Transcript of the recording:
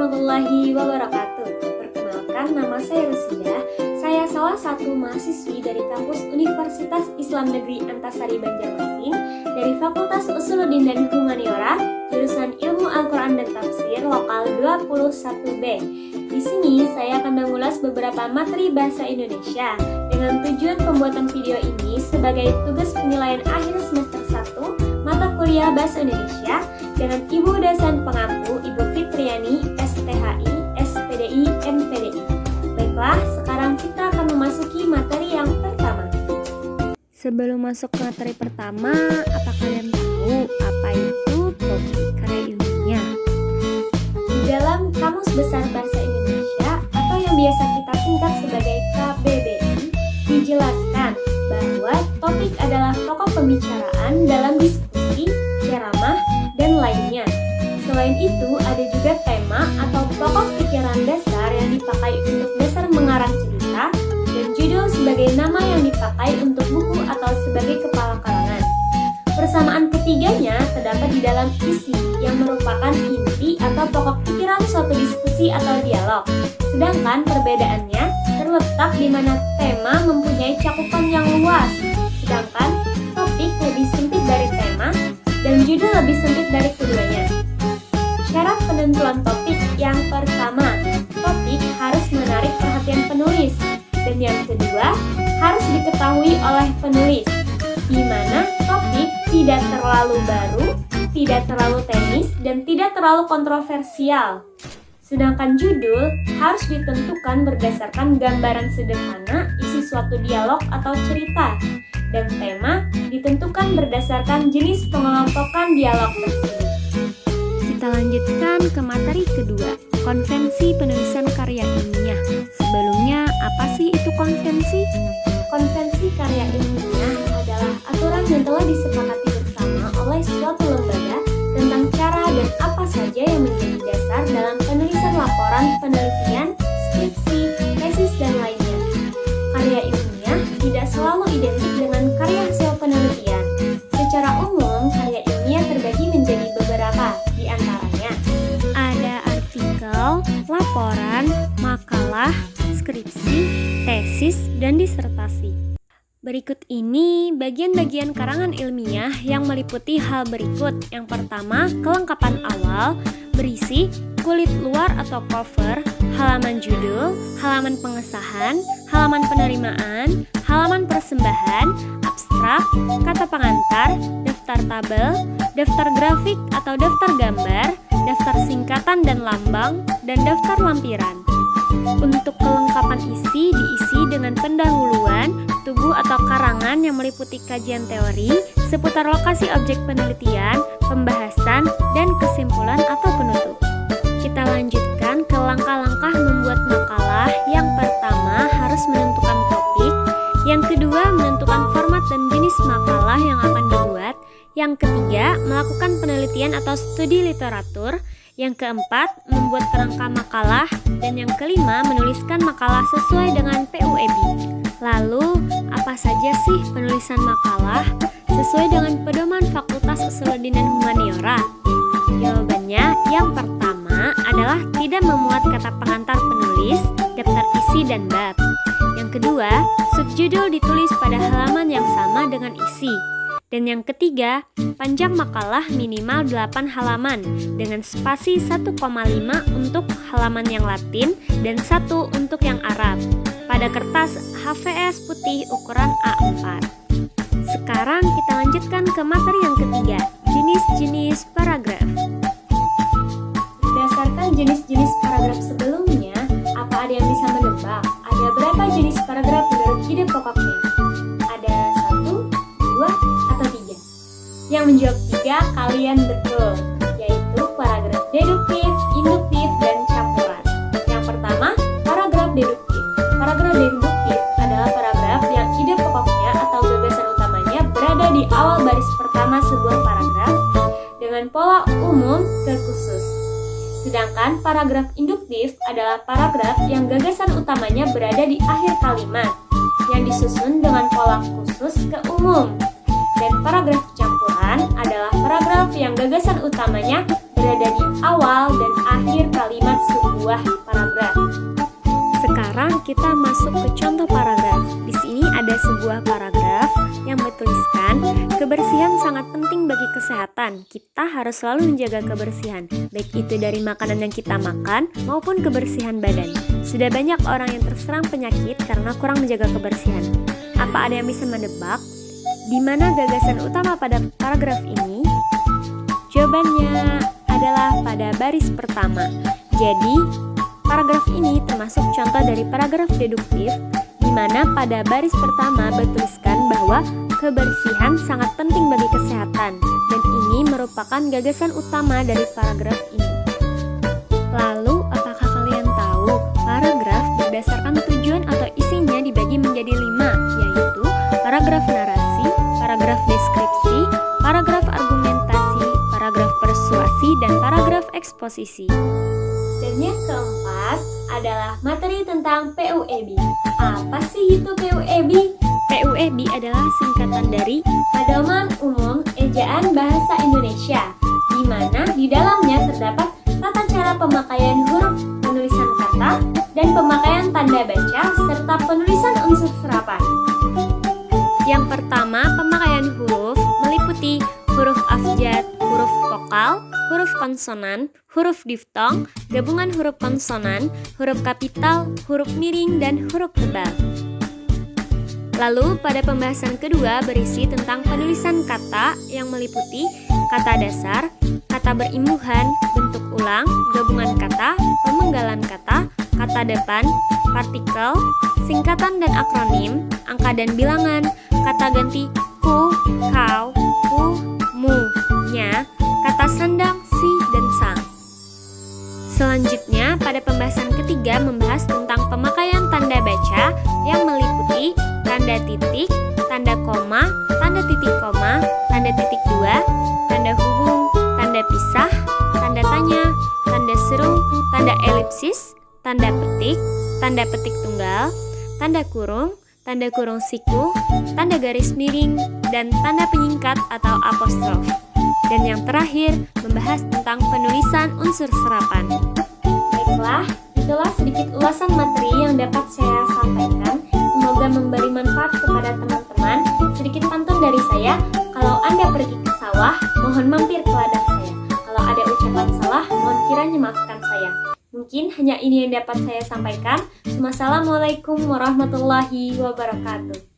warahmatullahi wabarakatuh. Perkenalkan, nama saya Rusida. Saya salah satu mahasiswi dari kampus Universitas Islam Negeri Antasari Banjarmasin dari Fakultas Usuluddin dan Humaniora, jurusan Ilmu Al-Quran dan Tafsir Lokal 21B. Di sini saya akan mengulas beberapa materi bahasa Indonesia dengan tujuan pembuatan video ini sebagai tugas penilaian akhir semester 1 mata kuliah Bahasa Indonesia dengan Ibu dosen pengampu Ibu Fitriani, STHI, SPDI, MPDI. Baiklah, sekarang kita akan memasuki materi yang pertama. Sebelum masuk ke materi pertama, apa kalian tahu apa itu topik karya ilmiah? Di dalam Kamus Besar Bahasa Indonesia atau yang biasa kita singkat sebagai KBBI, dijelaskan bahwa topik adalah pokok pembicaraan dalam diskusi, ceramah, dan lainnya. Selain itu, ada juga tema atau pokok pikiran dasar yang dipakai untuk dasar mengarang cerita, dan judul sebagai nama yang dipakai untuk buku atau sebagai kepala karangan. Persamaan ketiganya terdapat di dalam isi yang merupakan inti atau pokok pikiran suatu diskusi atau dialog. Sedangkan perbedaannya terletak di mana tema mempunyai cakupan yang luas, sedangkan topik lebih sempit dari tema dan judul lebih sempit dari keduanya. Syarat penentuan topik yang pertama, topik harus menarik perhatian penulis, dan yang kedua harus diketahui oleh penulis, di mana topik tidak terlalu baru, tidak terlalu teknis, dan tidak terlalu kontroversial. Sedangkan judul harus ditentukan berdasarkan gambaran sederhana isi suatu dialog atau cerita, dan tema ditentukan berdasarkan jenis pengelompokan dialog tersebut. Kita lanjutkan ke materi kedua, konvensi penulisan karya ilmiah. Sebelumnya, apa sih itu konvensi? Konvensi karya ilmiah adalah aturan yang telah disepakati bersama oleh suatu lembaga tentang cara dan apa saja yang menjadi dasar dalam penulisan laporan penelitian, skripsi, tesis, dan lainnya. Karya ilmiah tidak selalu identik dengan karya hasil penelitian. Secara umum, karya ilmiah terbagi menjadi beberapa, di antaranya ada artikel, laporan, makalah, skripsi, tesis, dan disertasi. Berikut ini bagian-bagian karangan ilmiah yang meliputi hal berikut. Yang pertama, kelengkapan awal, berisi kulit luar atau cover, halaman judul, halaman pengesahan, halaman penerimaan, halaman persembahan, abstrak, kata pengantar, daftar tabel, daftar grafik atau daftar gambar, daftar singkatan dan lambang, dan daftar lampiran. Untuk kelengkapan isi diisi dengan pendahuluan, tubuh atau karangan yang meliputi kajian teori seputar lokasi objek penelitian, pembahasan, dan kesimpulan atau penutup. Kita lanjutkan ke langkah-langkah membuat makalah. Yang pertama, harus menentukan topik. Yang kedua, menentukan format dan jenis makalah yang akan dibuat. Yang ketiga, melakukan penelitian atau studi literatur. Yang keempat, membuat kerangka makalah. Dan yang kelima, menuliskan makalah sesuai dengan PUEB. Lalu, apa saja sih penulisan makalah sesuai dengan pedoman Fakultas Usuluddin dan Humaniora? Jawabannya, yang pertama adalah tidak memuat kata pengantar penulis, daftar isi, dan bab. Yang kedua, subjudul ditulis pada halaman yang sama dengan isi. Dan yang ketiga, panjang makalah minimal 8 halaman dengan spasi 1,5 untuk halaman yang Latin dan 1 untuk yang Arab pada kertas HVS putih ukuran A4. Sekarang kita lanjutkan ke materi yang ketiga, jenis-jenis paragraf. Berdasarkan jenis-jenis paragraf sebelumnya, apa ada yang bisa menebak? Ada berapa jenis paragraf menurut ide pokoknya? Ada 1, 2, atau 3? Yang menjawab 3 kalian betul, yaitu paragraf deduktif, induktif, dan campuran. Yang pertama, paragraf deduktif. Paragraf deduktif adalah paragraf yang ide pokoknya atau gagasan utamanya berada di awal baris pertama sebuah paragraf dengan pola umum ke khusus. Sedangkan paragraf induktif adalah paragraf yang gagasan utamanya berada di akhir kalimat yang disusun dengan pola khusus ke umum. Dan paragraf campuran adalah paragraf yang gagasan utamanya berada di awal dan akhir kalimat sebuah paragraf. Sekarang kita masuk ke contoh paragraf. Di sini ada sebuah paragraf yang bertuliskan, kebersihan sangat penting bagi kesehatan. Kita harus selalu menjaga kebersihan, baik itu dari makanan yang kita makan maupun kebersihan badan. Sudah banyak orang yang terserang penyakit karena kurang menjaga kebersihan. Apa ada yang bisa menebak di mana gagasan utama pada paragraf ini? Jawabannya adalah pada baris pertama. Jadi, paragraf ini termasuk contoh dari paragraf deduktif, di mana pada baris pertama bertuliskan bahwa kebersihan sangat penting bagi kesehatan, dan ini merupakan gagasan utama dari paragraf ini. Lalu, apakah kalian tahu paragraf berdasarkan tujuan atau isinya dibagi menjadi 5, yaitu paragraf narasi, paragraf deskripsi, paragraf argumentasi, paragraf persuasi, dan paragraf eksposisi. Dan yang keempat adalah materi tentang PUEB. Apa sih itu PUEB? PUEB adalah singkatan dari Pedoman Umum Ejaan Bahasa Indonesia, di mana di dalamnya terdapat tata cara pemakaian huruf penulisan kata dan pemakaian tanda baca serta penulisan unsur serapan. Yang pertama, pemakaian huruf meliputi huruf abjad, huruf vokal, huruf konsonan, huruf diftong, gabungan huruf konsonan, huruf kapital, huruf miring, dan huruf tebal. Lalu pada pembahasan kedua berisi tentang penulisan kata yang meliputi kata dasar, kata berimbuhan, bentuk ulang, gabungan kata, pemenggalan kata, kata depan, partikel, singkatan dan akronim, angka dan bilangan, kata ganti ku, kau, ku, mu, nya, kata sandang, si, dan sang. Selanjutnya, pada pembahasan ketiga membahas tentang pemakaian tanda baca yang meliputi tanda titik, tanda koma, tanda titik koma, tanda titik dua, tanda hubung, tanda pisah, tanda tanya, tanda seru, tanda elipsis, tanda petik tunggal, tanda kurung siku, tanda garis miring, dan tanda penyingkat atau apostrof. Dan yang terakhir, membahas tentang penulisan unsur serapan. Baiklah, itulah sedikit ulasan materi yang dapat saya sampaikan. Semoga memberi manfaat kepada teman-teman. Sedikit pantun dari saya, kalau Anda pergi ke sawah, mohon mampir ke ladang saya. Kalau ada ucapan salah, mohon kiranya maafkan saya. Mungkin hanya ini yang dapat saya sampaikan. Wassalamualaikum warahmatullahi wabarakatuh.